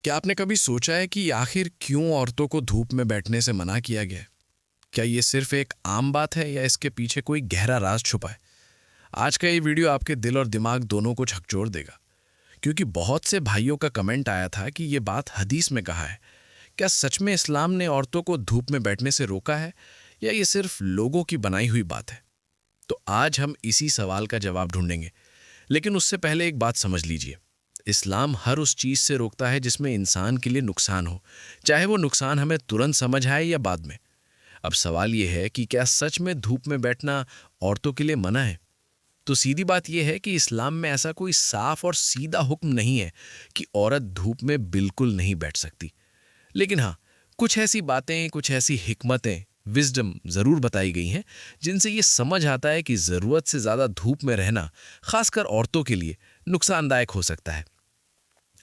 क्या आपने कभी सोचा है कि आखिर क्यों औरतों को धूप में बैठने से मना किया गया है? क्या ये सिर्फ एक आम बात है या इसके पीछे कोई गहरा राज छुपा है? आज का ये वीडियो आपके दिल और दिमाग दोनों को झकझोर देगा, क्योंकि बहुत से भाइयों का कमेंट आया था कि ये बात हदीस में कहा है। क्या सच में इस्लाम ने औरतों को धूप में बैठने से रोका है, या ये सिर्फ लोगों की बनाई हुई बात है? तो आज हम इसी सवाल का जवाब ढूंढेंगे। लेकिन उससे पहले एक बात समझ लीजिए, इस्लाम हर उस चीज़ से रोकता है जिसमें इंसान के लिए नुकसान हो, चाहे वो नुकसान हमें तुरंत समझ आए या बाद में। अब सवाल यह है कि क्या सच में धूप में बैठना औरतों के लिए मना है? तो सीधी बात यह है कि इस्लाम में ऐसा कोई साफ और सीधा हुक्म नहीं है कि औरत धूप में बिल्कुल नहीं बैठ सकती। लेकिन हाँ, कुछ ऐसी बातें, कुछ ऐसी हिकमतें, विजडम ज़रूर बताई गई हैं जिनसे ये समझ आता है कि ज़रूरत से ज़्यादा धूप में रहना, खासकर औरतों के लिए, नुकसानदायक हो सकता है।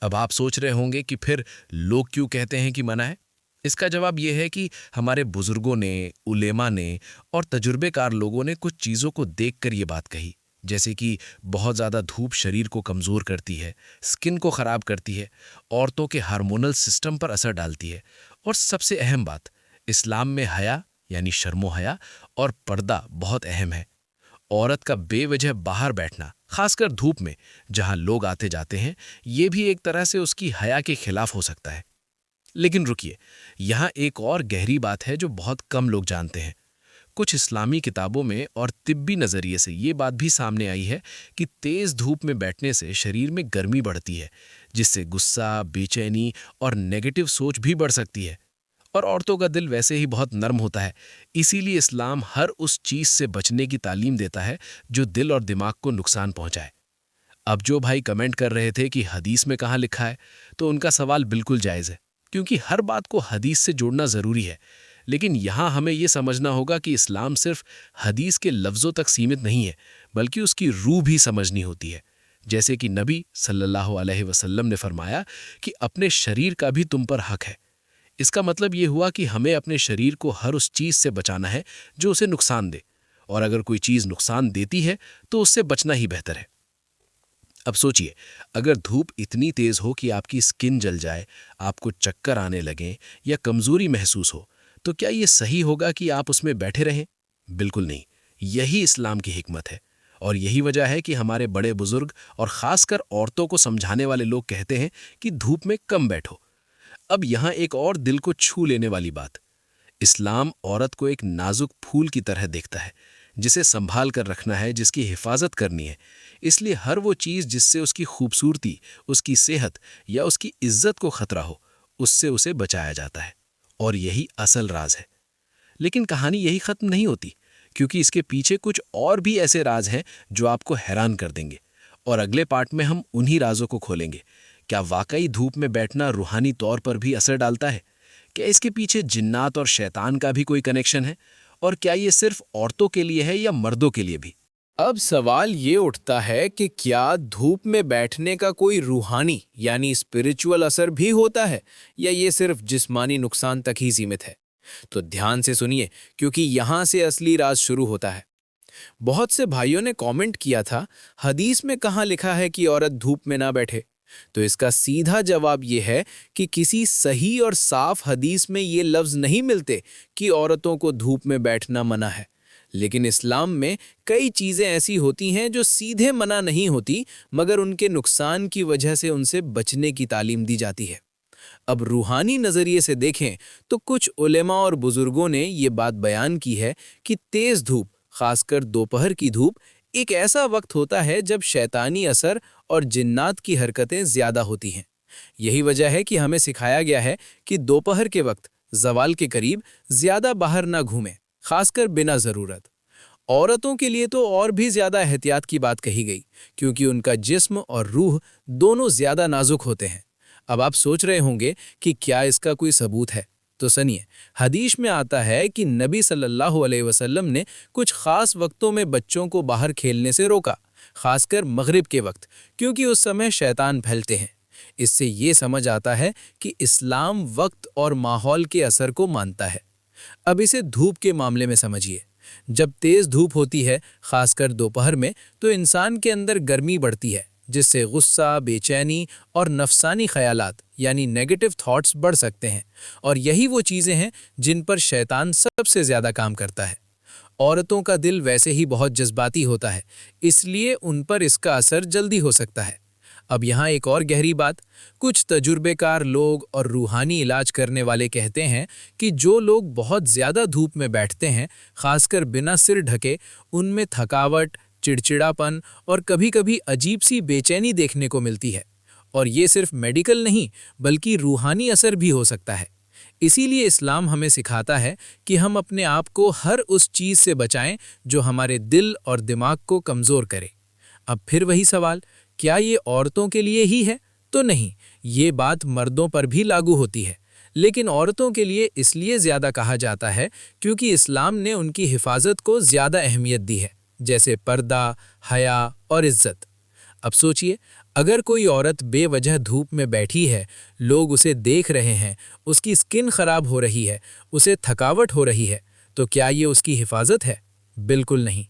अब आप सोच रहे होंगे कि फिर लोग क्यों कहते हैं कि मना है? इसका जवाब यह है कि हमारे बुजुर्गों ने, उलेमा ने और तजुर्बेकार लोगों ने कुछ चीज़ों को देखकर ये बात कही। जैसे कि बहुत ज़्यादा धूप शरीर को कमज़ोर करती है, स्किन को ख़राब करती है, औरतों के हार्मोनल सिस्टम पर असर डालती है, और सबसे अहम बात, इस्लाम में हया यानी शर्मो हया और पर्दा बहुत अहम है। औरत का बेवजह बाहर बैठना, खासकर धूप में जहां लोग आते जाते हैं, ये भी एक तरह से उसकी हया के खिलाफ हो सकता है। लेकिन रुकिए, यहाँ एक और गहरी बात है जो बहुत कम लोग जानते हैं। कुछ इस्लामी किताबों में और तिब्बी नज़रिए से ये बात भी सामने आई है कि तेज़ धूप में बैठने से शरीर में गर्मी बढ़ती है, जिससे गुस्सा, बेचैनी और नेगेटिव सोच भी बढ़ सकती है। और औरतों का दिल वैसे ही बहुत नर्म होता है, इसीलिए इस्लाम हर उस चीज़ से बचने की तालीम देता है जो दिल और दिमाग को नुकसान पहुंचाए। अब जो भाई कमेंट कर रहे थे कि हदीस में कहाँ लिखा है, तो उनका सवाल बिल्कुल जायज़ है, क्योंकि हर बात को हदीस से जोड़ना ज़रूरी है। लेकिन यहाँ हमें ये समझना होगा कि इस्लाम सिर्फ हदीस के लफ्ज़ों तक सीमित नहीं है, बल्कि उसकी रूह भी समझनी होती है। जैसे कि नबी सल्लल्लाहु अलैहि वसल्लम ने फरमाया कि अपने शरीर का भी तुम पर हक है। इसका मतलब ये हुआ कि हमें अपने शरीर को हर उस चीज़ से बचाना है जो उसे नुकसान दे, और अगर कोई चीज़ नुकसान देती है तो उससे बचना ही बेहतर है। अब सोचिए, अगर धूप इतनी तेज़ हो कि आपकी स्किन जल जाए, आपको चक्कर आने लगें या कमज़ोरी महसूस हो, तो क्या ये सही होगा कि आप उसमें बैठे रहें? बिल्कुल नहीं। यही इस्लाम की हिकमत है, और यही वजह है कि हमारे बड़े बुजुर्ग और ख़ासकर औरतों को समझाने वाले लोग कहते हैं कि धूप में कम बैठो। अब यहाँ एक और दिल को छू लेने वाली बात, इस्लाम औरत को एक नाजुक फूल की तरह देखता है, जिसे संभाल कर रखना है, जिसकी हिफाजत करनी है। इसलिए हर वो चीज़ जिससे उसकी खूबसूरती, उसकी सेहत या उसकी इज्जत को खतरा हो, उससे उसे बचाया जाता है। और यही असल राज है। लेकिन कहानी यही खत्म नहीं होती, क्योंकि इसके पीछे कुछ और भी ऐसे राज हैं जो आपको हैरान कर देंगे। और अगले पार्ट में हम उन्हीं राजों को खोलेंगे। क्या वाकई धूप में बैठना रूहानी तौर पर भी असर डालता है? क्या इसके पीछे जिन्नात और शैतान का भी कोई कनेक्शन है? और क्या ये सिर्फ औरतों के लिए है या मर्दों के लिए भी? अब सवाल ये उठता है कि क्या धूप में बैठने का कोई रूहानी यानी स्पिरिचुअल असर भी होता है, या ये सिर्फ जिस्मानी नुकसान तक ही सीमित है। तो ध्यान से सुनिए, क्योंकि यहाँ से असली राज शुरू होता है। बहुत से भाइयों ने कमेंट किया था, हदीस में कहाँ लिखा है कि औरत धूप में ना बैठे। तो इसका सीधा जवाब ये है कि किसी सही और साफ हदीस में ये लफ्ज़ नहीं मिलते कि औरतों को धूप में बैठना मना है। लेकिन इस्लाम में कई चीज़ें ऐसी होती हैं जो सीधे मना नहीं होती, मगर उनके नुकसान की वजह से उनसे बचने की तालीम दी जाती है। अब रूहानी नज़रिए से देखें तो कुछ उलेमा और बुजुर्गों ने ये बात बयान की है कि तेज़ धूप, खासकर दोपहर की धूप, एक ऐसा वक्त होता है जब शैतानी असर और जिन्नात की हरकतें ज़्यादा होती हैं। यही वजह है कि हमें सिखाया गया है कि दोपहर के वक्त जवाल के करीब ज़्यादा बाहर ना घूमें, खासकर बिना ज़रूरत। औरतों के लिए तो और भी ज़्यादा एहतियात की बात कही गई, क्योंकि उनका जिस्म और रूह दोनों ज़्यादा नाजुक होते हैं। अब आप सोच रहे होंगे कि क्या इसका कोई सबूत है? तो सुनिए, हदीस में आता है कि नबी सल्लल्लाहु अलैहि वसल्लम ने कुछ ख़ास वक्तों में बच्चों को बाहर खेलने से रोका, खासकर मगरिब के वक्त, क्योंकि उस समय शैतान फैलते हैं। इससे ये समझ आता है कि इस्लाम वक्त और माहौल के असर को मानता है। अब इसे धूप के मामले में समझिए। जब तेज धूप होती है, खासकर दोपहर में, तो इंसान के अंदर गर्मी बढ़ती है, जिससे गुस्सा, बेचैनी और नफसानी ख्यालात यानी नेगेटिव थॉट्स बढ़ सकते हैं। और यही वो चीज़ें हैं जिन पर शैतान सबसे ज़्यादा काम करता है। औरतों का दिल वैसे ही बहुत जज्बाती होता है, इसलिए उन पर इसका असर जल्दी हो सकता है। अब यहाँ एक और गहरी बात, कुछ तजुर्बेकार लोग और रूहानी इलाज करने वाले कहते हैं कि जो लोग बहुत ज़्यादा धूप में बैठते हैं, खासकर बिना सिर ढके, उनमें थकावट, चिड़चिड़ापन और कभी-कभी अजीब सी बेचैनी देखने को मिलती है। और ये सिर्फ मेडिकल नहीं, बल्कि रूहानी असर भी हो सकता है। इसीलिए इस्लाम हमें सिखाता है कि हम अपने आप को हर उस चीज़ से बचाएं जो हमारे दिल और दिमाग को कमज़ोर करे। अब फिर वही सवाल, क्या ये औरतों के लिए ही है? तो नहीं, ये बात मर्दों पर भी लागू होती है, लेकिन औरतों के लिए इसलिए ज़्यादा कहा जाता है क्योंकि इस्लाम ने उनकी हिफाजत को ज़्यादा अहमियत दी है, जैसे पर्दा, हया और इज्जत। अब सोचिए, अगर कोई औरत बेवजह धूप में बैठी है, लोग उसे देख रहे हैं, उसकी स्किन खराब हो रही है, उसे थकावट हो रही है, तो क्या ये उसकी हिफाजत है? बिल्कुल नहीं।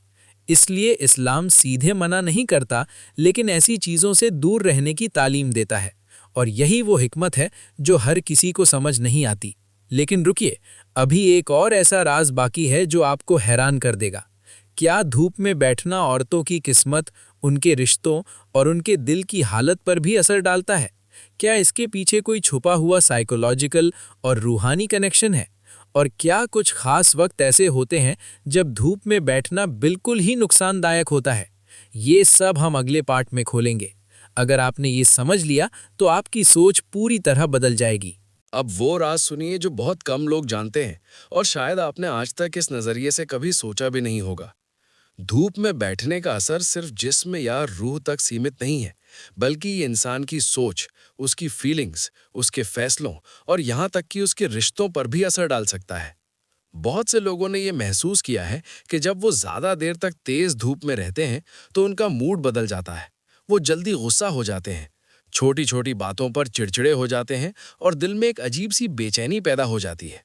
इसलिए इस्लाम सीधे मना नहीं करता, लेकिन ऐसी चीज़ों से दूर रहने की तालीम देता है। और यही वो हिकमत है जो हर किसी को समझ नहीं आती। लेकिन रुकिए, अभी एक और ऐसा राज बाकी है जो आपको हैरान कर देगा। क्या धूप में बैठना औरतों की किस्मत, उनके रिश्तों और उनके दिल की हालत पर भी असर डालता है? क्या इसके पीछे कोई छुपा हुआ साइकोलॉजिकल और रूहानी कनेक्शन है? और क्या कुछ खास वक्त ऐसे होते हैं जब धूप में बैठना बिल्कुल ही नुकसानदायक होता है? ये सब हम अगले पार्ट में खोलेंगे। अगर आपने ये समझ लिया तो आपकी सोच पूरी तरह बदल जाएगी। अब वो राज सुनिए जो बहुत कम लोग जानते हैं और शायद आपने आज तक इस नज़रिए से कभी सोचा भी नहीं होगा। धूप में बैठने का असर सिर्फ जिस्म या रूह तक सीमित नहीं है, बल्कि ये इंसान की सोच, उसकी फीलिंग्स, उसके फैसलों और यहाँ तक कि उसके रिश्तों पर भी असर डाल सकता है। बहुत से लोगों ने ये महसूस किया है कि जब वो ज़्यादा देर तक तेज़ धूप में रहते हैं तो उनका मूड बदल जाता है। वो जल्दी गुस्सा हो जाते हैं, छोटी छोटी बातों पर चिड़चिड़े हो जाते हैं और दिल में एक अजीब सी बेचैनी पैदा हो जाती है।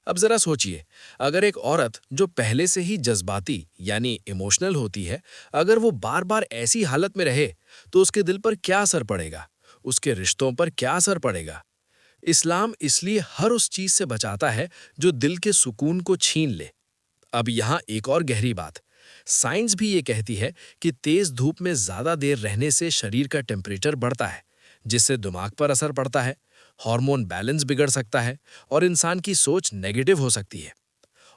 अब जरा सोचिए, अगर एक औरत जो पहले से ही जज्बाती यानी इमोशनल होती है, अगर वो बार बार ऐसी हालत में रहे तो उसके दिल पर क्या असर पड़ेगा, उसके रिश्तों पर क्या असर पड़ेगा। इस्लाम इसलिए हर उस चीज से बचाता है जो दिल के सुकून को छीन ले। अब यहाँ एक और गहरी बात, साइंस भी ये कहती है कि तेज धूप में ज्यादा देर रहने से शरीर का टेम्परेचर बढ़ता है, जिससे दिमाग पर असर पड़ता है, हार्मोन बैलेंस बिगड़ सकता है और इंसान की सोच नेगेटिव हो सकती है।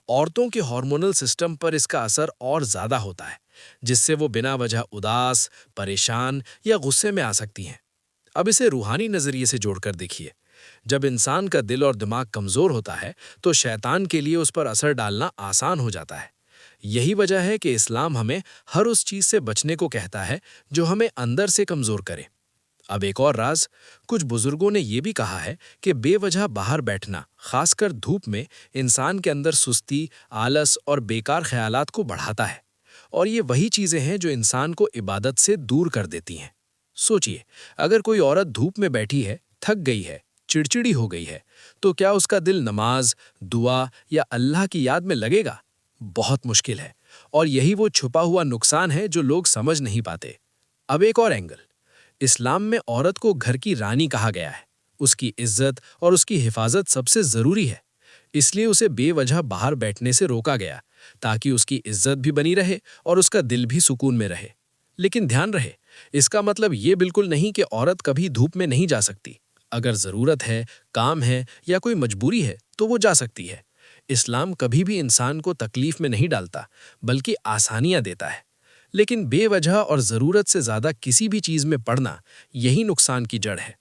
औरतों के हार्मोनल सिस्टम पर इसका असर और ज्यादा होता है, जिससे वो बिना वजह उदास, परेशान या गुस्से में आ सकती हैं। अब इसे रूहानी नजरिए से जोड़कर देखिए। जब इंसान का दिल और दिमाग कमजोर होता है तो शैतान के लिए उस पर असर डालना आसान हो जाता है। यही वजह है कि इस्लाम हमें हर उस चीज से बचने को कहता है जो हमें अंदर से कमजोर करे। अब एक और राज, कुछ बुजुर्गों ने यह भी कहा है कि बेवजह बाहर बैठना, खासकर धूप में, इंसान के अंदर सुस्ती, आलस और बेकार ख्यालात को बढ़ाता है। और ये वही चीजें हैं जो इंसान को इबादत से दूर कर देती हैं। सोचिए, अगर कोई औरत धूप में बैठी है, थक गई है, चिड़चिड़ी हो गई है, तो क्या उसका दिल नमाज, दुआ या अल्लाह की याद में लगेगा? बहुत मुश्किल है। और यही वो छुपा हुआ नुकसान है जो लोग समझ नहीं पाते। अब एक और एंगल, इस्लाम में औरत को घर की रानी कहा गया है। उसकी इज्जत और उसकी हिफाजत सबसे जरूरी है। इसलिए उसे बेवजह बाहर बैठने से रोका गया, ताकि उसकी इज्जत भी बनी रहे और उसका दिल भी सुकून में रहे। लेकिन ध्यान रहे, इसका मतलब ये बिल्कुल नहीं कि औरत कभी धूप में नहीं जा सकती। अगर जरूरत है, काम है या कोई मजबूरी है तो वो जा सकती है। इस्लाम कभी भी इंसान को तकलीफ में नहीं डालता, बल्कि आसानियां देता है। लेकिन बेवजह और जरूरत से ज्यादा किसी भी चीज में पड़ना, यही नुकसान की जड़ है।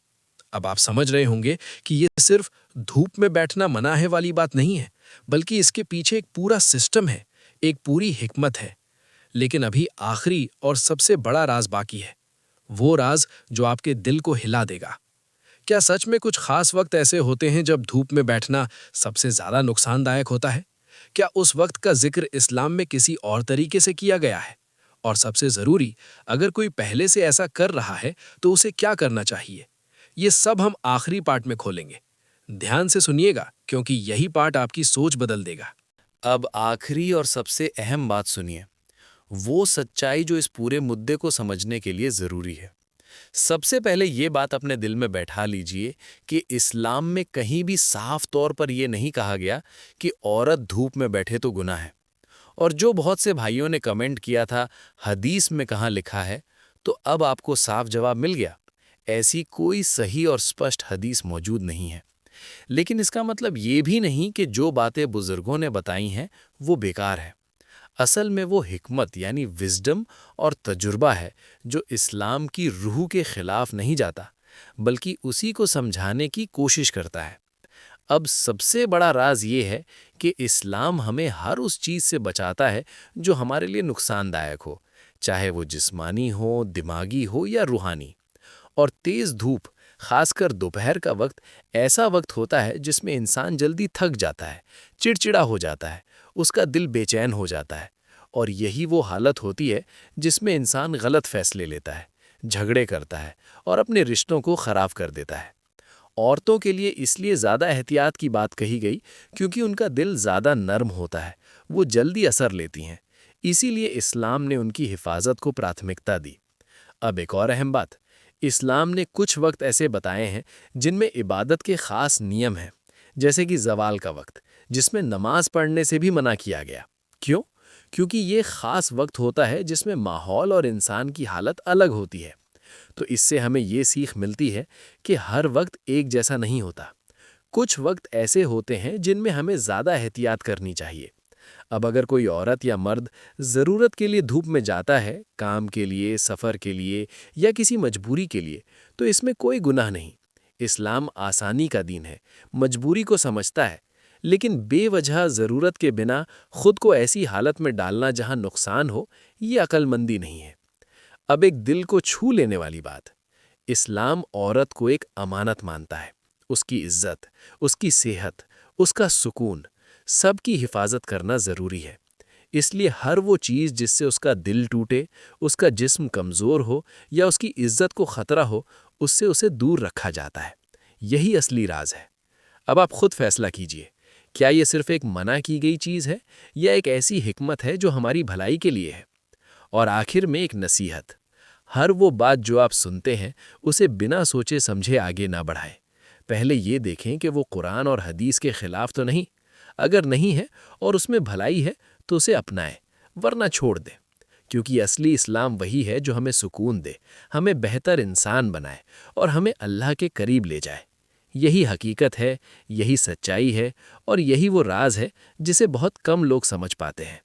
अब आप समझ रहे होंगे कि ये सिर्फ धूप में बैठना मना है वाली बात नहीं है, बल्कि इसके पीछे एक पूरा सिस्टम है, एक पूरी हिकमत है। लेकिन अभी आखिरी और सबसे बड़ा राज बाकी है, वो राज जो आपके दिल को हिला देगा। क्या सच में कुछ खास वक्त ऐसे होते हैं जब धूप में बैठना सबसे ज्यादा नुकसानदायक होता है? क्या उस वक्त का जिक्र इस्लाम में किसी और तरीके से किया गया है? और सबसे जरूरी, अगर कोई पहले से ऐसा कर रहा है तो उसे क्या करना चाहिए? ये सब हम आखिरी पार्ट में खोलेंगे। ध्यान से सुनिएगा, क्योंकि यही पार्ट आपकी सोच बदल देगा। अब आखिरी और सबसे अहम बात सुनिए, वो सच्चाई जो इस पूरे मुद्दे को समझने के लिए जरूरी है। सबसे पहले ये बात अपने दिल में बैठा लीजिए कि इस्लाम में कहीं भी साफ तौर पर यह नहीं कहा गया कि औरत धूप में बैठे तो गुनाह है। और जो बहुत से भाइयों ने कमेंट किया था हदीस में कहाँ लिखा है, तो अब आपको साफ जवाब मिल गया। ऐसी कोई सही और स्पष्ट हदीस मौजूद नहीं है। लेकिन इसका मतलब ये भी नहीं कि जो बातें बुजुर्गों ने बताई हैं वो बेकार है। असल में वो हिकमत यानी विजडम और तजुर्बा है जो इस्लाम की रूह के खिलाफ नहीं जाता, बल्कि उसी को समझाने की कोशिश करता है। अब सबसे बड़ा राज ये है कि इस्लाम हमें हर उस चीज़ से बचाता है जो हमारे लिए नुकसानदायक हो, चाहे वो जिस्मानी हो, दिमागी हो या रूहानी। और तेज़ धूप, खासकर दोपहर का वक्त, ऐसा वक्त होता है जिसमें इंसान जल्दी थक जाता है, चिड़चिड़ा हो जाता है, उसका दिल बेचैन हो जाता है। और यही वो हालत होती है जिसमें इंसान गलत फैसले लेता है, झगड़े करता है और अपने रिश्तों को ख़राब कर देता है। औरतों के लिए इसलिए ज़्यादा एहतियात की बात कही गई क्योंकि उनका दिल ज़्यादा नर्म होता है, वो जल्दी असर लेती हैं। इसीलिए इस्लाम ने उनकी हिफाजत को प्राथमिकता दी। अब एक और अहम बात, इस्लाम ने कुछ वक्त ऐसे बताए हैं जिनमें इबादत के ख़ास नियम हैं, जैसे कि ज़वाल का वक्त, जिसमें नमाज पढ़ने से भी मना किया गया। क्यों? क्योंकि ये ख़ास वक्त होता है जिसमें माहौल और इंसान की हालत अलग होती है। तो इससे हमें ये सीख मिलती है कि हर वक्त एक जैसा नहीं होता। कुछ वक्त ऐसे होते हैं जिनमें हमें ज़्यादा एहतियात करनी चाहिए। अब अगर कोई औरत या मर्द ज़रूरत के लिए धूप में जाता है, काम के लिए, सफ़र के लिए या किसी मजबूरी के लिए, तो इसमें कोई गुनाह नहीं। इस्लाम आसानी का दीन है, मजबूरी को समझता है, लेकिन बेवजह ज़रूरत के बिना खुद को ऐसी हालत में डालना जहां नुकसान हो, ये अक्लमंदी नहीं है। अब एक दिल को छू लेने वाली बात, इस्लाम औरत को एक अमानत मानता है। उसकी इज्जत, उसकी सेहत, उसका सुकून, सबकी हिफाजत करना ज़रूरी है। इसलिए हर वो चीज़ जिससे उसका दिल टूटे, उसका जिस्म कमज़ोर हो या उसकी इज्जत को ख़तरा हो, उससे उसे दूर रखा जाता है। यही असली राज है। अब आप खुद फैसला कीजिए, क्या ये सिर्फ़ एक मना की गई चीज़ है या एक ऐसी हिकमत है जो हमारी भलाई के लिए है। और आखिर में एक नसीहत, हर वो बात जो आप सुनते हैं उसे बिना सोचे समझे आगे ना बढ़ाएं। पहले ये देखें कि वो कुरान और हदीस के खिलाफ तो नहीं। अगर नहीं है और उसमें भलाई है तो उसे अपनाएं, वरना छोड़ दें। क्योंकि असली इस्लाम वही है जो हमें सुकून दे, हमें बेहतर इंसान बनाए और हमें अल्लाह के करीब ले जाए। यही हकीकत है, यही सच्चाई है और यही वो राज है जिसे बहुत कम लोग समझ पाते हैं।